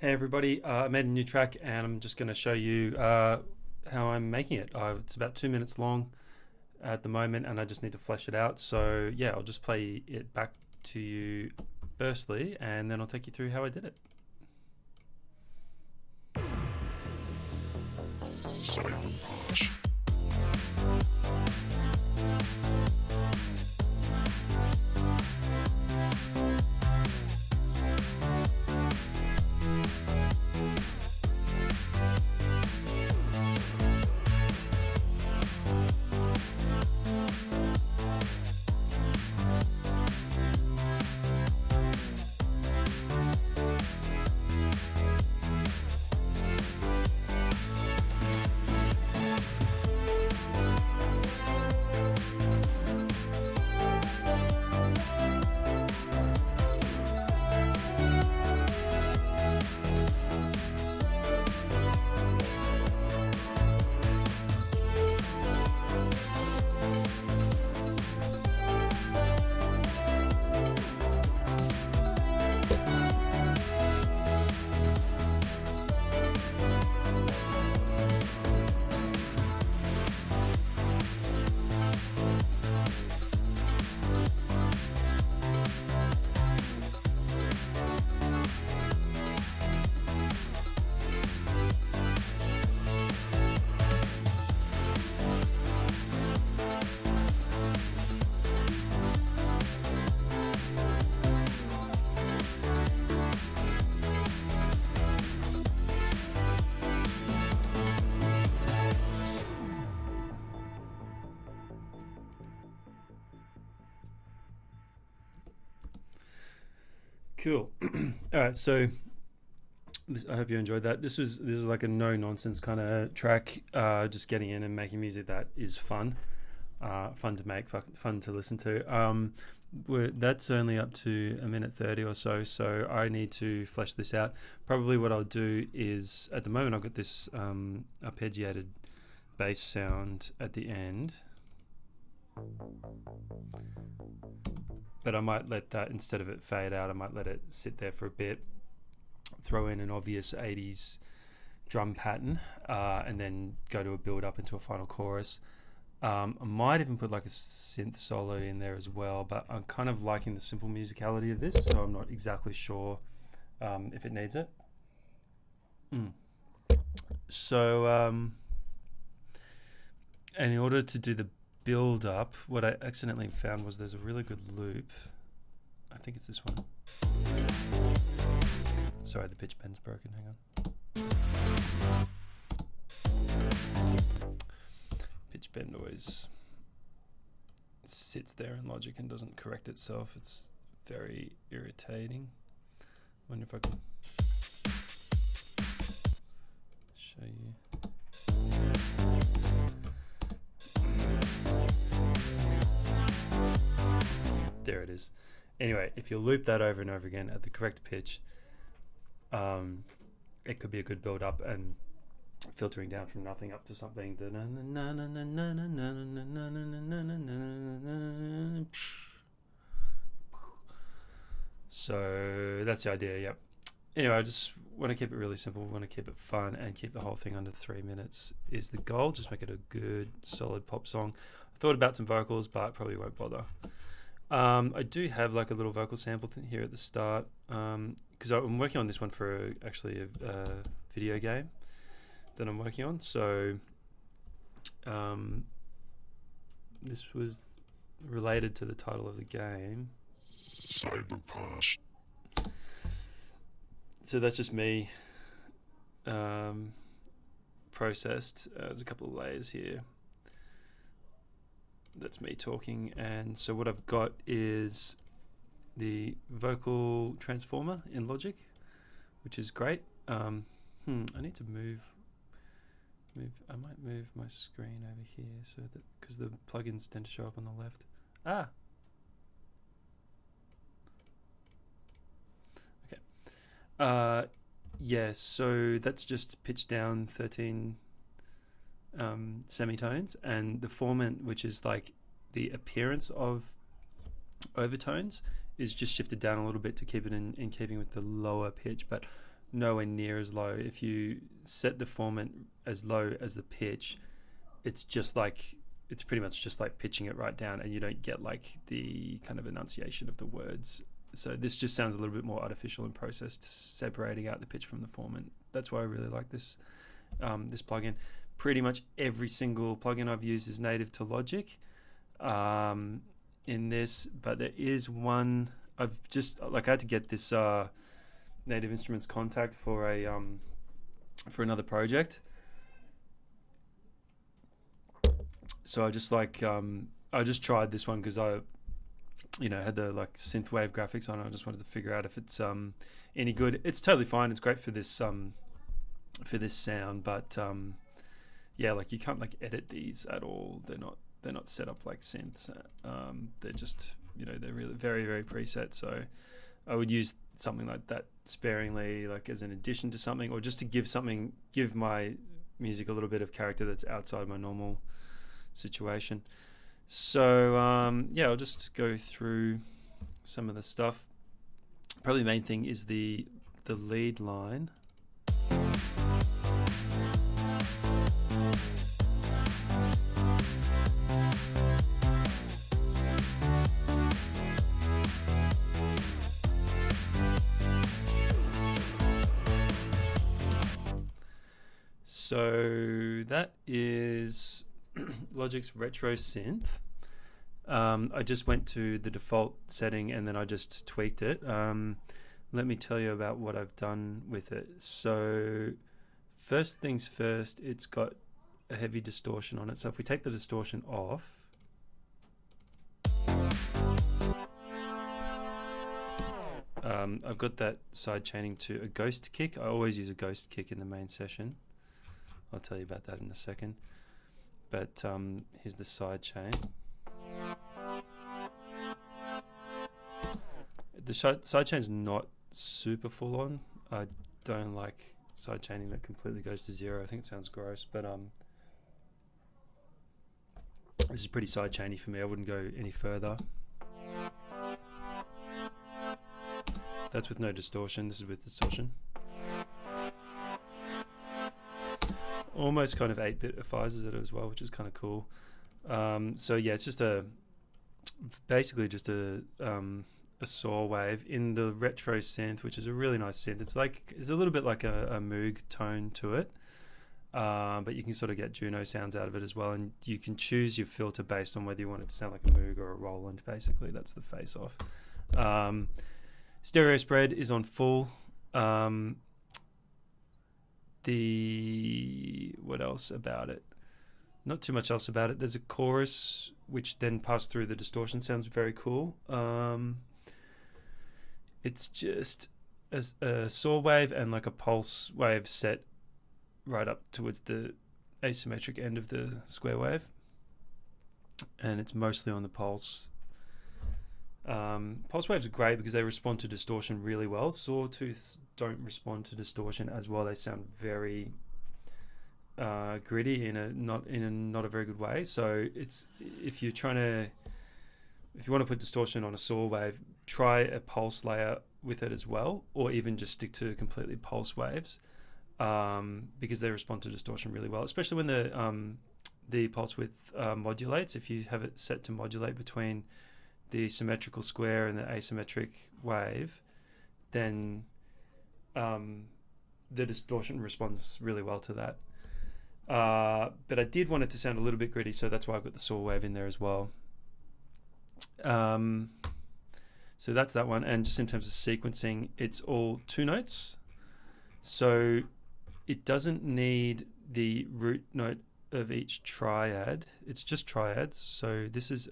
Hey everybody, I made a new track and I'm just going to show you how I'm making it. It's about 2 minutes long at the moment and I just need to flesh it out. So yeah, I'll just play it back to you firstly and then I'll take you through how I did it. Cool. All right, so I hope you enjoyed that. This is like a no nonsense kind of track. Just getting in and making music that is fun, fun to make, fun to listen to. That's only up to 1:30 or so. So I need to flesh this out. Probably what I'll do is, at the moment, I've got this arpeggiated bass sound at the end. But I might let that, instead of it fade out, I might let it sit there for a bit, throw in an obvious 80s drum pattern, and then go to a build up into a final chorus. I might even put like a synth solo in there as well, but I'm kind of liking the simple musicality of this, so I'm not exactly sure if it needs it. So, and in order to do the build up, what I accidentally found was there's a really good loop. I think it's this one. Sorry, the pitch bend's broken. Hang on. Pitch bend always sits there in Logic and doesn't correct itself. It's very irritating. Wonder if I can show you. There it is. Anyway, if you loop that over and over again at the correct pitch, it could be a good build up and filtering down from nothing up to something. So that's the idea. Yep. Anyway, I just want to keep it really simple. Want to keep it fun and keep the whole thing under 3 minutes is the goal. Just make it a good, solid pop song. I thought about some vocals, but probably won't bother. I do have like a little vocal sample here at the start, because I'm working on this one for actually a video game that I'm working on. So this was related to the title of the game. So that's just me processed. There's a couple of layers here. That's me talking, and so what I've got is the vocal transformer in Logic, which is great. I need to move. I might move my screen over here so that, because the plugins tend to show up on the left. Okay. Yeah, so that's just pitched down 13 semitones, and the formant, which is like the appearance of overtones, is just shifted down a little bit to keep it in keeping with the lower pitch, but nowhere near as low. If you set the formant as low as the pitch, it's pretty much just like pitching it right down, and you don't get like the kind of enunciation of the words. So this just sounds a little bit more artificial and processed, separating out the pitch from the formant. That's why I really like this this plugin. Pretty much every single plugin I've used is native to Logic in this, but there is one I had to get this Native Instruments contact for another project. So I just tried this one because I had the like synth wave graphics on it. I just wanted to figure out if it's any good. It's totally fine. It's great for this sound, but yeah, like you can't like edit these at all. They're not set up like synths. They're just they're really very, very preset. So I would use something like that sparingly, like as an addition to something, or just to give my music a little bit of character that's outside my normal situation. So yeah, I'll just go through some of the stuff. Probably the main thing is the lead line. So that is Logic's retro synth. I just went to the default setting and then I just tweaked it. Let me tell you about what I've done with it. So first things first, it's got a heavy distortion on it. So if we take the distortion off, I've got that side chaining to a ghost kick. I always use a ghost kick in the main session. I'll tell you about that in a second. But here's the side chain. The side chain's not super full on. I don't like side chaining that completely goes to zero. I think it sounds gross, but this is pretty side chainy for me. I wouldn't go any further. That's with no distortion. This is with distortion. Almost kind of 8-bit effies it as well, which is kind of cool. So yeah, it's just basically just a saw wave in the retro synth, which is a really nice synth. It's a little bit like a Moog tone to it, but you can sort of get Juno sounds out of it as well, and you can choose your filter based on whether you want it to sound like a Moog or a Roland. Basically, that's the face off. Stereo spread is on full. What else about it? Not too much else about it. There's a chorus which then passed through the distortion. Sounds very cool. It's just a saw wave and like a pulse wave set right up towards the asymmetric end of the square wave, and it's mostly on the pulse. Pulse waves are great because they respond to distortion really well. Sawtooths don't respond to distortion as well. They sound very gritty in a not a very good way. So if you want to put distortion on a saw wave, try a pulse layer with it as well, or even just stick to completely pulse waves, because they respond to distortion really well, especially when the pulse width modulates. If you have it set to modulate between the symmetrical square and the asymmetric wave, then the distortion responds really well to that. But I did want it to sound a little bit gritty, so that's why I've got the saw wave in there as well. So that's that one. And just in terms of sequencing, it's all 2 notes. So it doesn't need the root note of each triad. It's just triads. So this is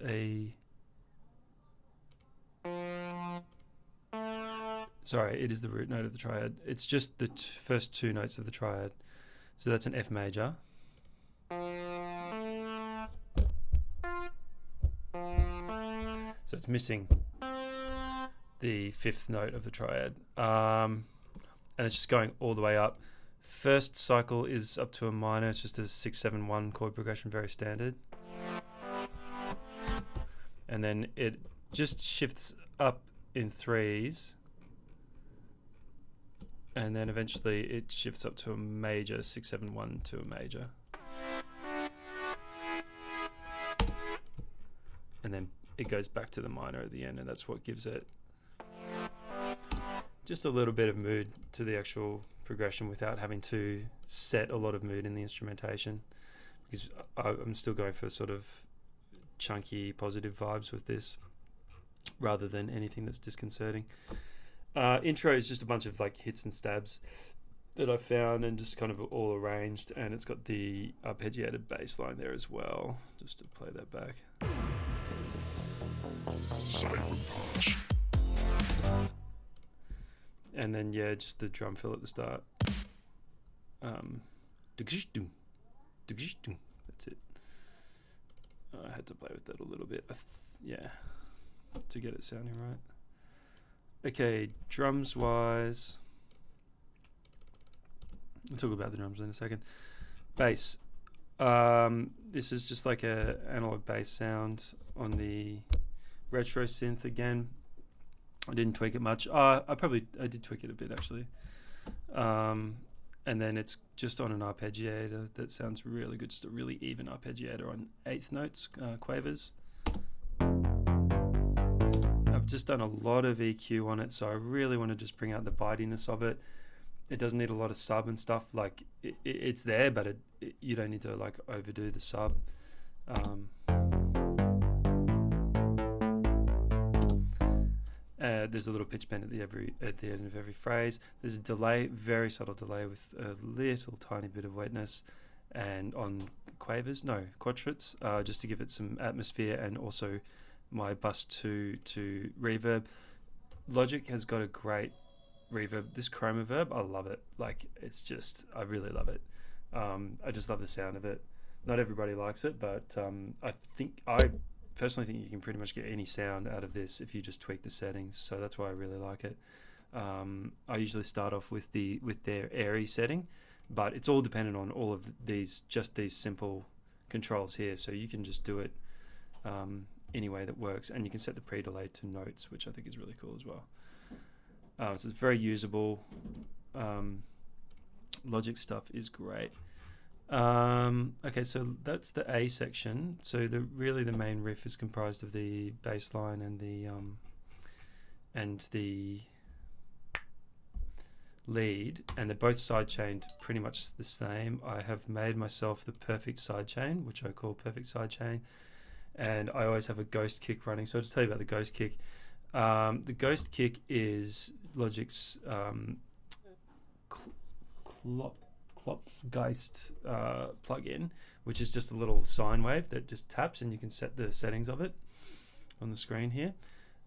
it is the root note of the triad. It's just the first 2 notes of the triad. So that's an F major. So it's missing the 5th note of the triad. And it's just going all the way up. First cycle is up to a minor. It's just a 6-7-1 chord progression, very standard. And then it just shifts up in 3s and then eventually it shifts up to a major, 671 to a major. And then it goes back to the minor at the end, and that's what gives it just a little bit of mood to the actual progression without having to set a lot of mood in the instrumentation, because I'm still going for sort of chunky positive vibes with this rather than anything that's disconcerting. Intro is just a bunch of like hits and stabs that I found and just kind of all arranged, and it's got the arpeggiated bass line there as well, just to play that back. And then yeah, just the drum fill at the start. That's it. I had to play with that a little bit, yeah, to get it sounding right. Okay, drums wise, we'll talk about the drums in a second. Bass. This is just like a analog bass sound on the retro synth again. I didn't tweak it much. I did tweak it a bit actually. And then it's just on an arpeggiator that sounds really good, just a really even arpeggiator on eighth notes, quavers. I've just done a lot of EQ on it, so I really want to just bring out the bitiness of it. It doesn't need a lot of sub and stuff. Like it's there, but you don't need to like overdo the sub. There's a little pitch bend at the end of every phrase. There's a delay, very subtle delay with a little tiny bit of wetness, and on quadrets, just to give it some atmosphere, and also my bus to reverb. Logic has got a great reverb. This chroma verb, I love it. Like I really love it. I just love the sound of it. Not everybody likes it, but I personally think you can pretty much get any sound out of this if you just tweak the settings, so that's why I really like it. I usually start off with their airy setting, but it's all dependent on all of these simple controls here, so you can just do it any way that works, and you can set the pre-delay to notes, which I think is really cool as well. So it's very usable. Logic stuff is great. Okay, so that's the A section. So the main riff is comprised of the bass line and the lead, and they're both sidechained pretty much the same. I have made myself the perfect sidechain, which I call perfect sidechain, and I always have a ghost kick running. So I'll just tell you about the ghost kick. The ghost kick is Logic's Klopfgeist plugin, which is just a little sine wave that just taps, and you can set the settings of it on the screen here,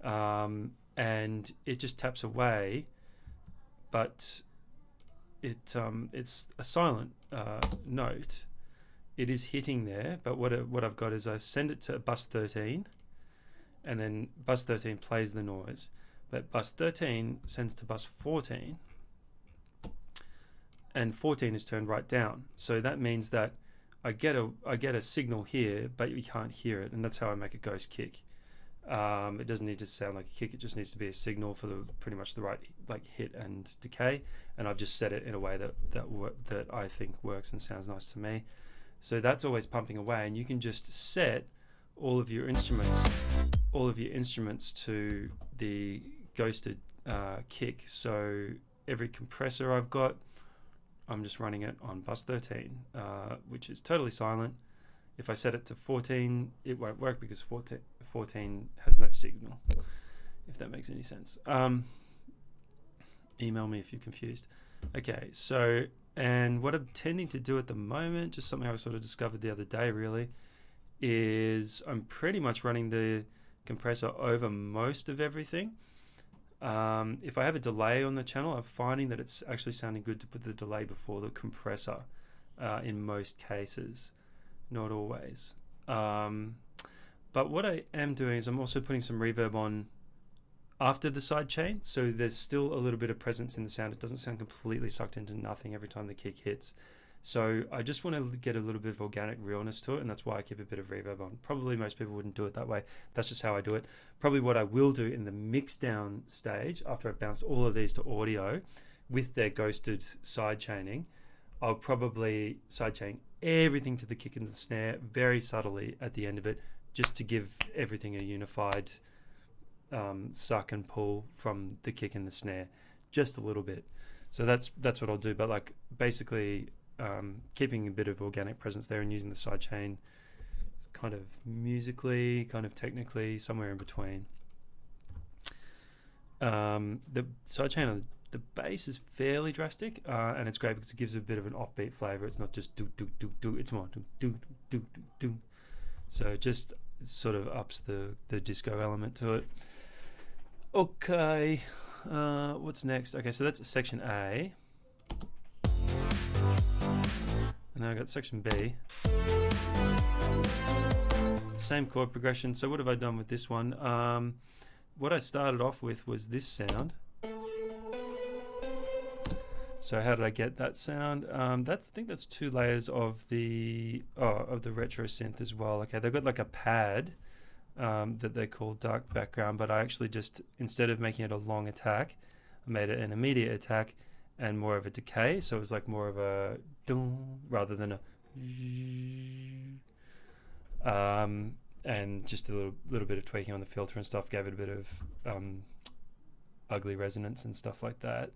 and it just taps away, but it's a silent note. It is hitting there, but what I've got is I send it to bus 13, and then bus 13 plays the noise, but bus 13 sends to bus 14, and 14 is turned right down. So that means that I get a signal here, but you can't hear it, and that's how I make a ghost kick. It doesn't need to sound like a kick; it just needs to be a signal for pretty much the right hit and decay. And I've just set it in a way that I think works and sounds nice to me. So that's always pumping away, and you can just set all of your instruments to the ghosted kick. So every compressor I've got, I'm just running it on bus 13, which is totally silent. If I set it to 14, it won't work because 14 has no signal, if that makes any sense. Email me if you're confused. Okay, so, and what I'm tending to do at the moment, just something I sort of discovered the other day really, is I'm pretty much running the compressor over most of everything. If I have a delay on the channel, I'm finding that it's actually sounding good to put the delay before the compressor in most cases, not always. But what I am doing is I'm also putting some reverb on after the sidechain, so there's still a little bit of presence in the sound. It doesn't sound completely sucked into nothing every time the kick hits. So I just want to get a little bit of organic realness to it, and that's why I keep a bit of reverb on. Probably most people wouldn't do it that way. That's just how I do it. Probably what I will do in the mix down stage, after I've bounced all of these to audio, with their ghosted side chaining, I'll probably sidechain everything to the kick and the snare very subtly at the end of it, just to give everything a unified suck and pull from the kick and the snare, just a little bit. So that's what I'll do. But like basically keeping a bit of organic presence there and using the sidechain kind of musically, kind of technically, somewhere in between. The sidechain on the bass is fairly drastic, and it's great because it gives a bit of an offbeat flavor. It's not just do do do do. It's more do do do do do. So it just sort of ups the disco element to it. Okay, what's next? Okay, so that's section A, and now I got section B. Same chord progression. So what have I done with this one? What I started off with was this sound. So how did I get that sound? I think that's 2 layers of the retro synth as well. Okay, they've got like a pad that they call dark background, but I actually just, instead of making it a long attack, I made it an immediate attack and more of a decay. So it was like more of a dong rather than a and just a little bit of tweaking on the filter and stuff gave it a bit of ugly resonance and stuff like that.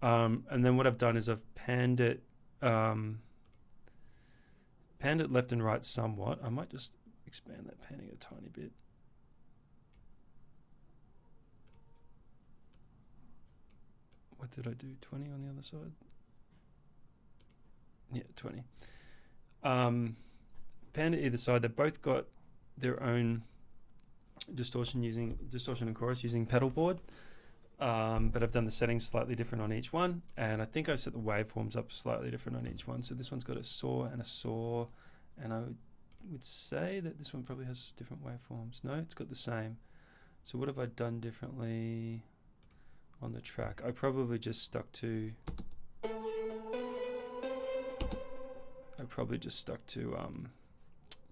And then what I've done is I've panned it left and right somewhat. I might just expand that panning a tiny bit. What did I do? 20 on the other side? Yeah, 20. Panned it either side. They've both got their own distortion and chorus using pedal board. But I've done the settings slightly different on each one, and I think I set the waveforms up slightly different on each one. So this one's got a saw and a saw, and I would say that this one probably has different waveforms. No, it's got the same. So what have I done differently on the track? I probably just stuck to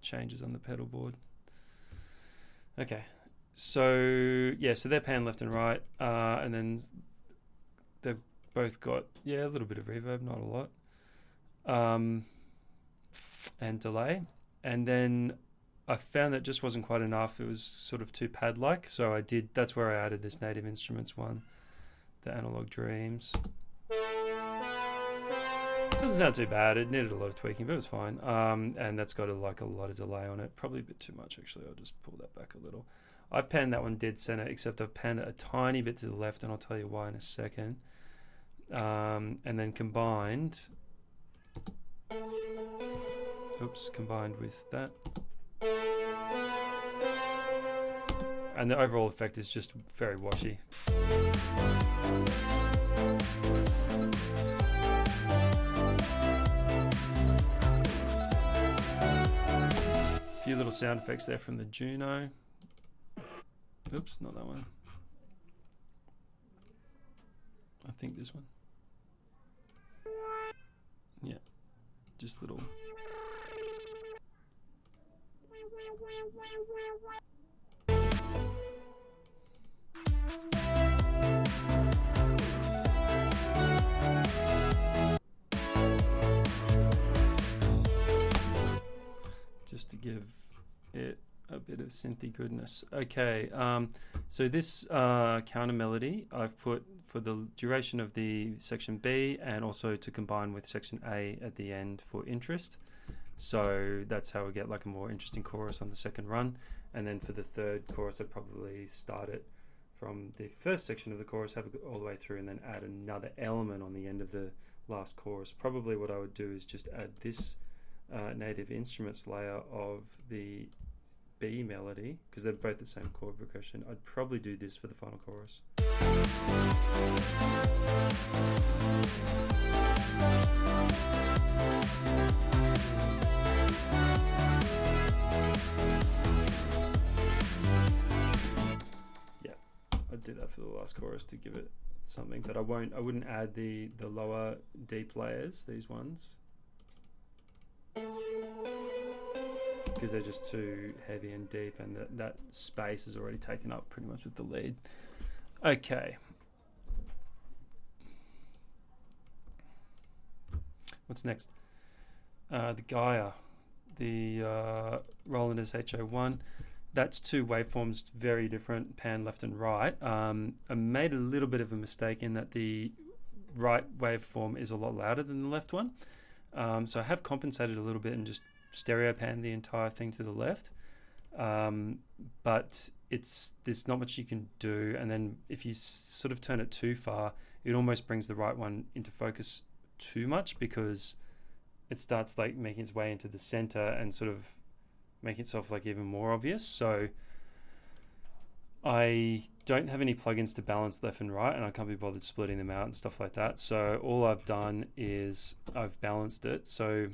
changes on the pedal board. Okay. So yeah, so they're panned left and right, and then they've both got a little bit of reverb, not a lot, and delay. And then I found that just wasn't quite enough. It was sort of too pad-like, so that's where I added this Native Instruments one, the Analog Dreams. Doesn't sound too bad. It needed a lot of tweaking, but it was fine. And that's got a lot of delay on it. Probably a bit too much actually. I'll just pull that back a little. I've panned that one dead center, except I've panned it a tiny bit to the left, and I'll tell you why in a second. And then combined with that. And the overall effect is just very washy. A few little sound effects there from the Juno. Oops, not that one. I think this one. Yeah, just little. Just to give it a bit of synthy goodness. Okay, so this counter melody I've put for the duration of the section B, and also to combine with section A at the end for interest. So that's how we get like a more interesting chorus on the second run. And then for the third chorus, I'd probably start it from the first section of the chorus, have it all the way through, and then add another element on the end of the last chorus. Probably what I would do is just add this Native Instruments layer of the B melody, because they're both the same chord progression. I'd probably do this for the final chorus. Yeah, I'd do that for the last chorus to give it something, but I wouldn't add the lower deep layers, these ones, because they're just too heavy and deep, and that space is already taken up pretty much with the lead. Okay. What's next? The Gaia, the Roland SH01. That's two waveforms, very different, pan left and right. I made a little bit of a mistake in that the right waveform is a lot louder than the left one. So I have compensated a little bit and just stereo panned the entire thing to the left. But there's not much you can do. And then if you sort of turn it too far, it almost brings the right one into focus too much, because it starts like making its way into the center and sort of making itself like even more obvious. So I don't have any plugins to balance left and right, and I can't be bothered splitting them out and stuff like that. So all I've done is I've balanced it. So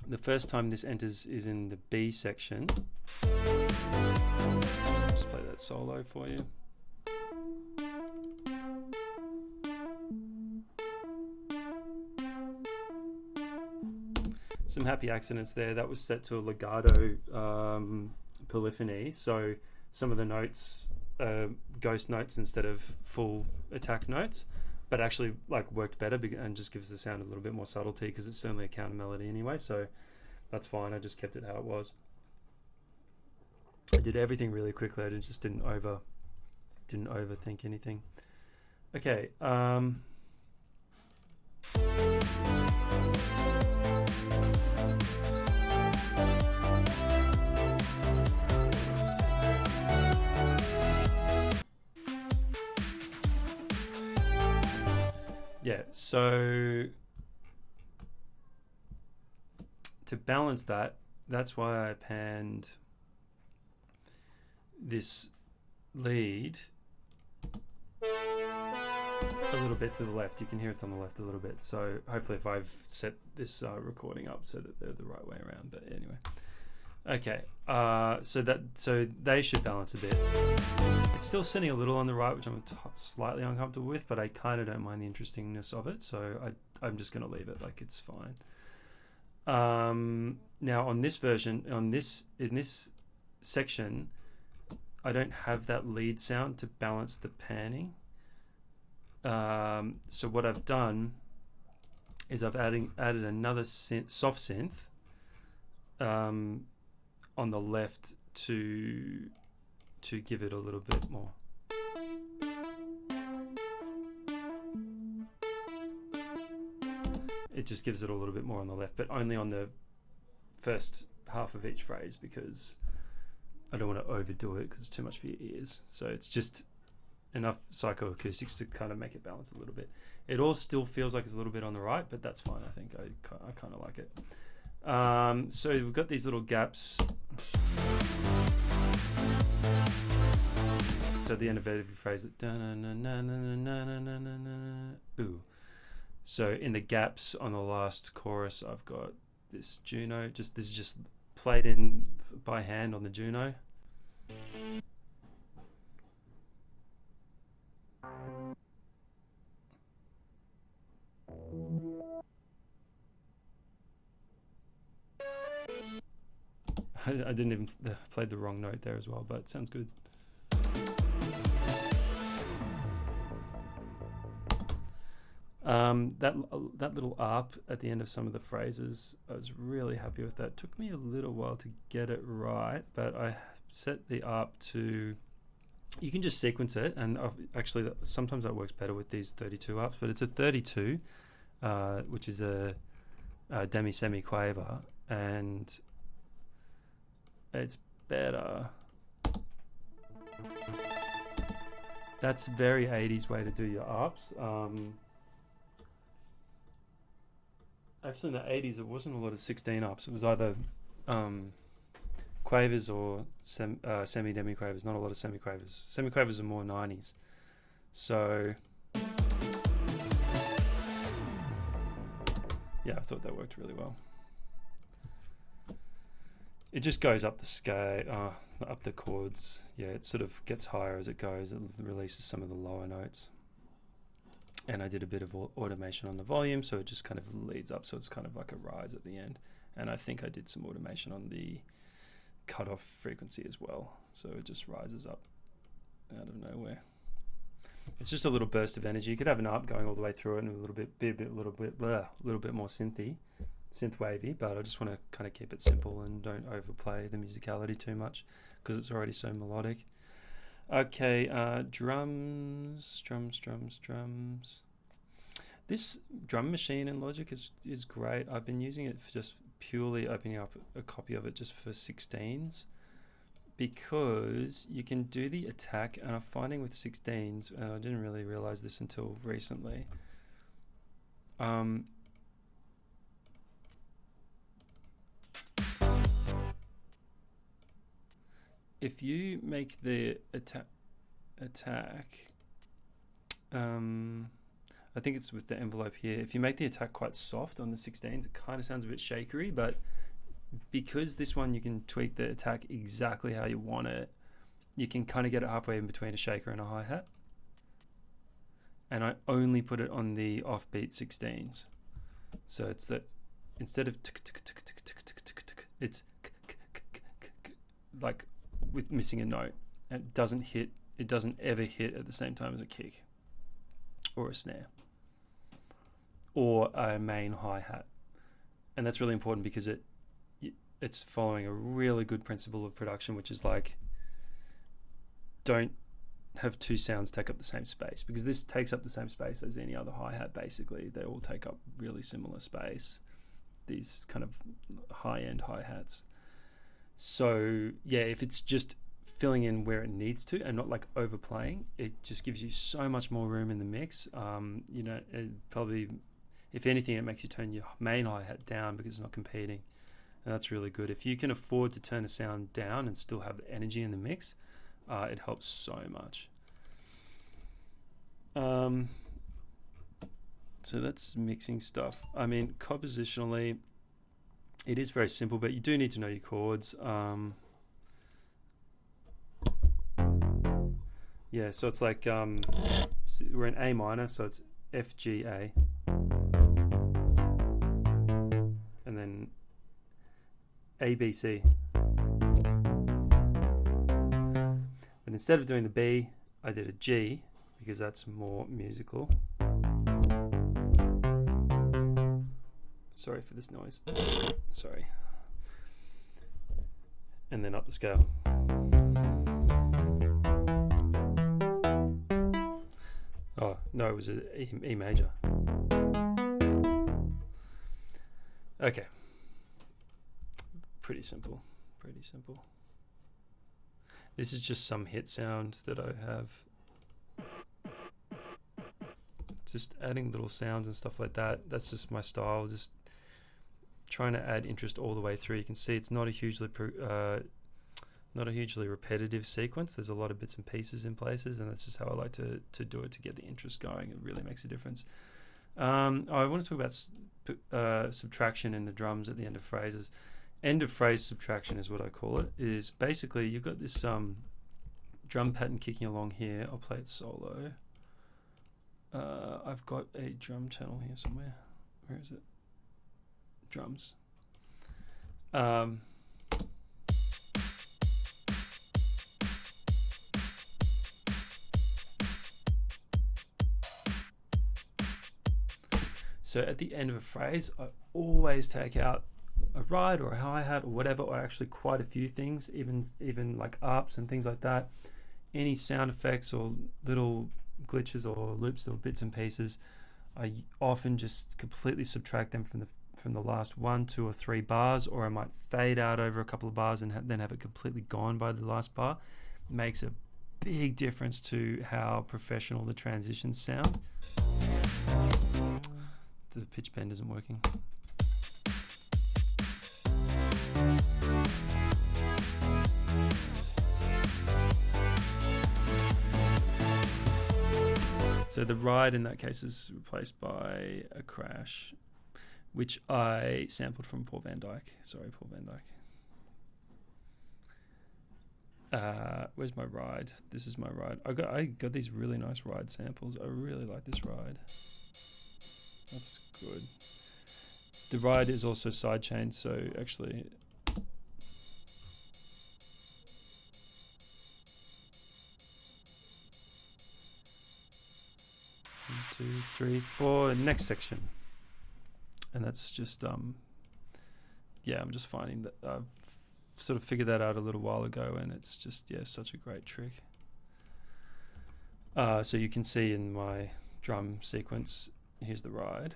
the first time this enters is in the B section. Just play that solo for you. Some happy accidents there. That was set to a legato polyphony, so some of the notes ghost notes instead of full attack notes, but actually like worked better and just gives the sound a little bit more subtlety, because it's certainly a counter melody anyway, so that's fine. I just kept it how it was. I did everything really quickly. I just didn't overthink anything. Okay. Yeah, so to balance that, that's why I panned this lead a little bit to the left. You can hear it's on the left a little bit. So hopefully if I've set this recording up so that they're the right way around. But anyway, okay. So they should balance a bit. It's still sitting a little on the right, which I'm slightly uncomfortable with, but I kind of don't mind the interestingness of it. So I'm just going to leave it like it's fine. Now on this version, in this section, I don't have that lead sound to balance the panning. So what I've done is I've added another soft synth on the left to give it a little bit more. It just gives it a little bit more on the left, but only on the first half of each phrase, because I don't want to overdo it because it's too much for your ears. So it's just enough psychoacoustics to kind of make it balance a little bit. It all still feels like it's a little bit on the right, but that's fine. I think I kind of like it. So we've got these little gaps. So at the end of every phrase, ooh. So in the gaps on the last chorus, I've got this Juno. This is just played in by hand on the Juno. I didn't even play the wrong note there as well, but it sounds good. That little ARP at the end of some of the phrases, I was really happy with that. It took me a little while to get it right, but I set the ARP to, you can just sequence it, and actually sometimes that works better with these 32 ARPs, but it's a 32, which is a demi-semi-quaver, and it's better. That's very 80s way to do your ARPs. Actually, in the 80s, it wasn't a lot of 16 ARPs. It was either quavers or semi-demi-quavers, not a lot of semi-quavers. Semi-quavers are more 90s. So, yeah, I thought that worked really well. It just goes up the scale, up the chords. Yeah, it sort of gets higher as it goes. It releases some of the lower notes. And I did a bit of automation on the volume, so it just kind of leads up, so it's kind of like a rise at the end. And I think I did some automation on the cutoff frequency as well, so it just rises up out of nowhere. It's just a little burst of energy. You could have an up going all the way through it and a little bit more synth wavy, but I just want to kind of keep it simple and don't overplay the musicality too much because it's already so melodic. Okay, drums. This drum machine in Logic is great. I've been using it for just purely opening up a copy of it just for 16s, because you can do the attack, and I'm finding with 16s, and I didn't really realize this until recently, if you make the attack, I think it's with the envelope here. If you make the attack quite soft on the 16s, it kind of sounds a bit shakery, but because this one you can tweak the attack exactly how you want it, you can kind of get it halfway in between a shaker and a hi-hat. And I only put it on the offbeat 16s. So it's that instead of it's like with missing a note. It doesn't ever hit at the same time as a kick or a snare or a main hi-hat. And that's really important because it's following a really good principle of production, which is like, don't have two sounds take up the same space, because this takes up the same space as any other hi-hat. Basically, they all take up really similar space, these kind of high-end hi-hats. So yeah, if it's just filling in where it needs to and not like overplaying, it just gives you so much more room in the mix. You know, it probably, if anything, it makes you turn your main hi-hat down because it's not competing. And that's really good. If you can afford to turn a sound down and still have energy in the mix, it helps so much. So that's mixing stuff. I mean, compositionally, it is very simple, but you do need to know your chords. Yeah, so it's like, we're in A minor, so it's F, G, A. And then A, B, C. But instead of doing the B, I did a G, because that's more musical. Sorry for this noise. Sorry. And then up the scale. Oh, no, it was an E major. Okay. Pretty simple. This is just some hit sound that I have. Just adding little sounds and stuff like that. That's just my style. Just trying to add interest all the way through. You can see it's not a hugely repetitive sequence. There's a lot of bits and pieces in places, and that's just how I like to do it, to get the interest going. It really makes a difference. I want to talk about subtraction in the drums at the end of phrases. End of phrase subtraction is what I call it. Is basically you've got this drum pattern kicking along here. I'll play it solo. I've got a drum channel here somewhere. Where is it? Drums. So at the end of a phrase, I always take out a ride or a hi-hat or whatever, or actually quite a few things, even like ups and things like that. Any sound effects or little glitches or loops or bits and pieces, I often just completely subtract them from the last 1, 2, or 3 bars, or I might fade out over a couple of bars and then have it completely gone by the last bar. It makes a big difference to how professional the transitions sound. The pitch bend isn't working. So the ride in that case is replaced by a crash, which I sampled from Paul Van Dyke. Sorry, Paul Van Dyke. Where's my ride? This is my ride. I got these really nice ride samples. I really like this ride. That's good. The ride is also sidechained, so actually 3, 4, next section. And that's just, yeah, I'm just finding that I've sort of figured that out a little while ago, and it's just, yeah, such a great trick. So you can see in my drum sequence, here's the ride.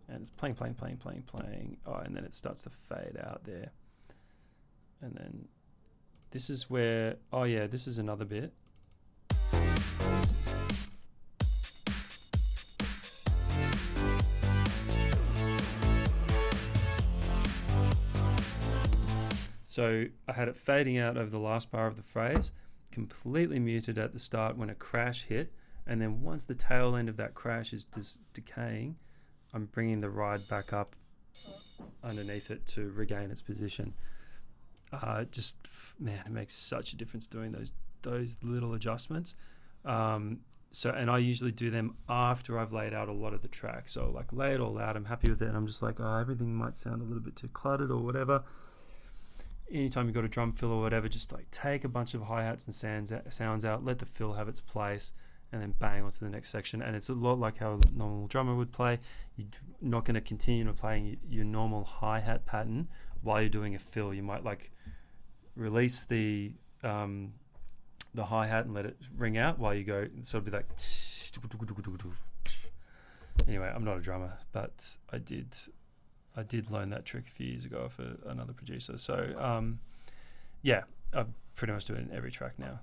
And it's playing, playing, playing, playing, playing. Oh, and then it starts to fade out there. And then this is where, oh yeah, this is another bit. So I had it fading out over the last bar of the phrase, completely muted at the start when a crash hit, and then once the tail end of that crash is decaying, I'm bringing the ride back up underneath it to regain its position. Just, man, it makes such a difference doing those little adjustments. So, and I usually do them after I've laid out a lot of the track. So like lay it all out, I'm happy with it, and I'm just like, oh, everything might sound a little bit too cluttered or whatever. Anytime you've got a drum fill or whatever, just like take a bunch of hi-hats and sounds out, let the fill have its place, and then bang onto the next section. And it's a lot like how a normal drummer would play. You're not going to continue to playing your normal hi-hat pattern while you're doing a fill. You might like release the hi-hat and let it ring out while you go. So it'll be like, anyway, I'm not a drummer, but I did learn that trick a few years ago for another producer. So yeah, I pretty much do it in every track now.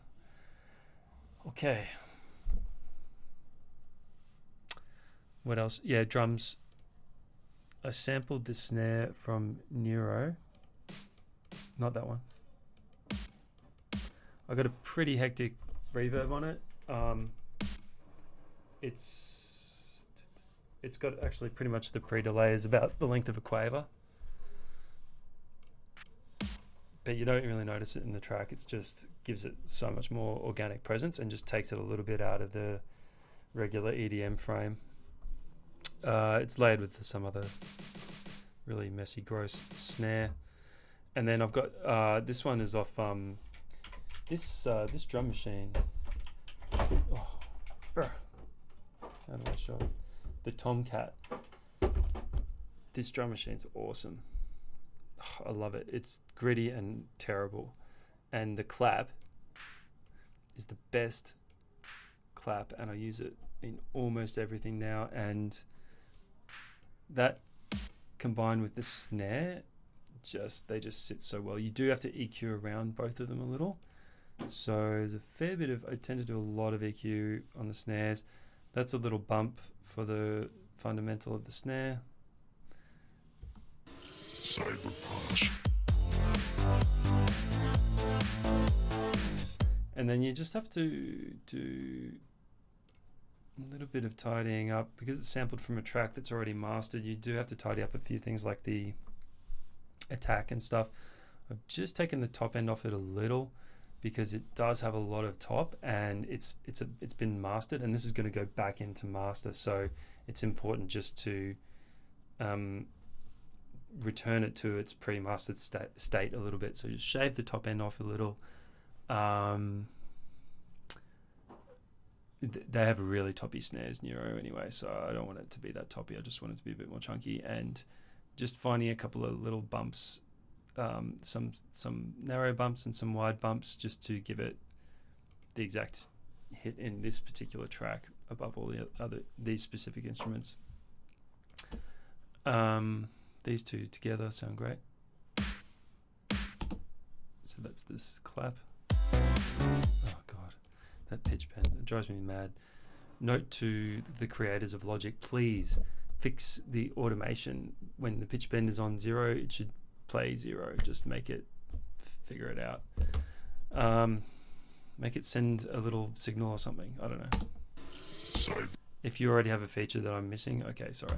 Okay. What else? Yeah, drums. I sampled the snare from Neuro. Not that one. I got a pretty hectic reverb on it. It's got actually pretty much the pre-delay is about the length of a quaver. But you don't really notice it in the track. It just gives it so much more organic presence and just takes it a little bit out of the regular EDM frame. It's layered with some other really messy, gross snare. And then I've got, this one is off this drum machine. Oh, how do I show it? The Tomcat. This drum machine's awesome. Oh, I love it. It's gritty and terrible. And the clap is the best clap, and I use it in almost everything now. And that combined with the snare, they just sit so well. You do have to EQ around both of them a little. So there's a fair bit of, I tend to do a lot of EQ on the snares. That's a little bump for the fundamental of the snare. And then you just have to do a little bit of tidying up because it's sampled from a track that's already mastered. You do have to tidy up a few things like the attack and stuff. I've just taken the top end off it a little because it does have a lot of top, and it's been mastered, and this is going to go back into master, so it's important just to return it to its pre-mastered state a little bit. So just shave the top end off a little. They have really toppy snares, Neuro, anyway, so I don't want it to be that toppy. I just want it to be a bit more chunky, and just finding a couple of little bumps, some narrow bumps and some wide bumps, just to give it the exact hit in this particular track above all the these specific instruments. These two together sound great. So that's this clap. Oh god, that pitch bend, it drives me mad. Note to the creators of Logic, please fix the automation. When the pitch bend is on 0, it should play 0. Just make it figure it out. Make it send a little signal or something. I don't know. Sorry. If you already have a feature that I'm missing, okay, sorry.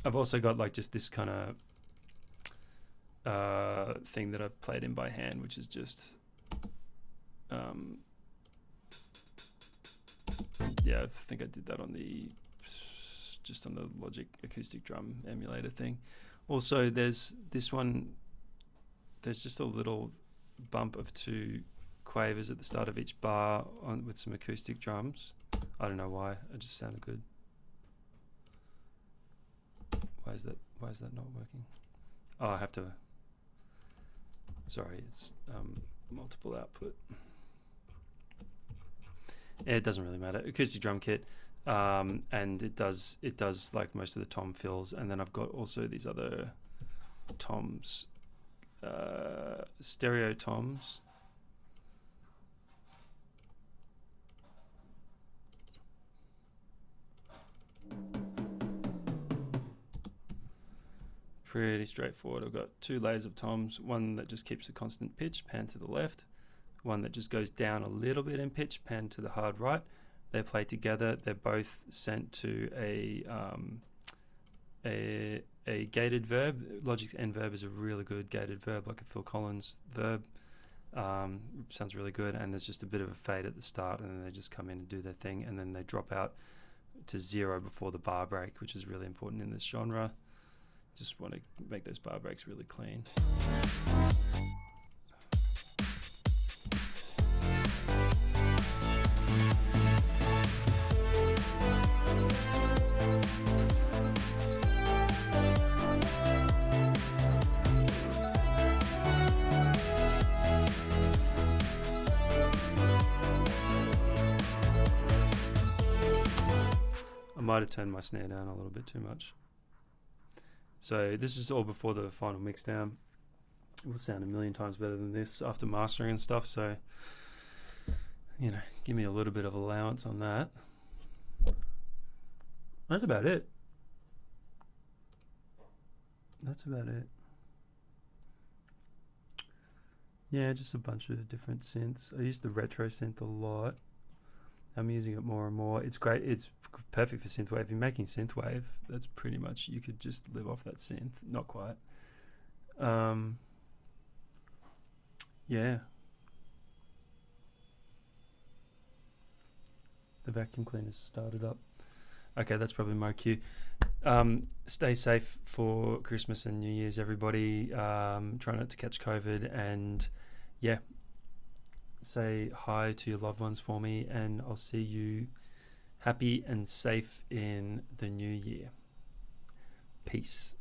I've also got like just this kind of thing that I've played in by hand, which is just yeah, I think I did that on the Logic acoustic drum emulator thing. Also, there's this one, there's just a little bump of 2 quavers at the start of each bar with some acoustic drums. I don't know why, it just sounded good. Why is that not working? Oh, I have to, sorry, it's multiple output. Yeah, it doesn't really matter. Acoustic drum kit, and it does like most of the tom fills, and then I've got also these other toms, stereo toms. Pretty straightforward. I've got 2 layers of toms, one that just keeps a constant pitch, pan to the left, one that just goes down a little bit in pitch, pan to the hard right. They play together. They're both sent to a gated verb. Logic's end verb is a really good gated verb, like a Phil Collins verb. Sounds really good, and there's just a bit of a fade at the start, and then they just come in and do their thing, and then they drop out to 0 before the bar break, which is really important in this genre. Just want to make those bar breaks really clean. I might have turned my snare down a little bit too much. So this is all before the final mix down. It will sound a million times better than this after mastering and stuff. So, you know, give me a little bit of allowance on that. That's about it. Yeah, just a bunch of different synths. I use the retro synth a lot. I'm using it more and more. It's great. It's perfect for synthwave. If you're making synthwave, that's pretty much, you could just live off that synth. Not quite. Yeah. The vacuum cleaner's started up. Okay, that's probably my cue. Stay safe for Christmas and New Year's, everybody. Try not to catch COVID, and yeah, say hi to your loved ones for me, and I'll see you happy and safe in the new year. Peace.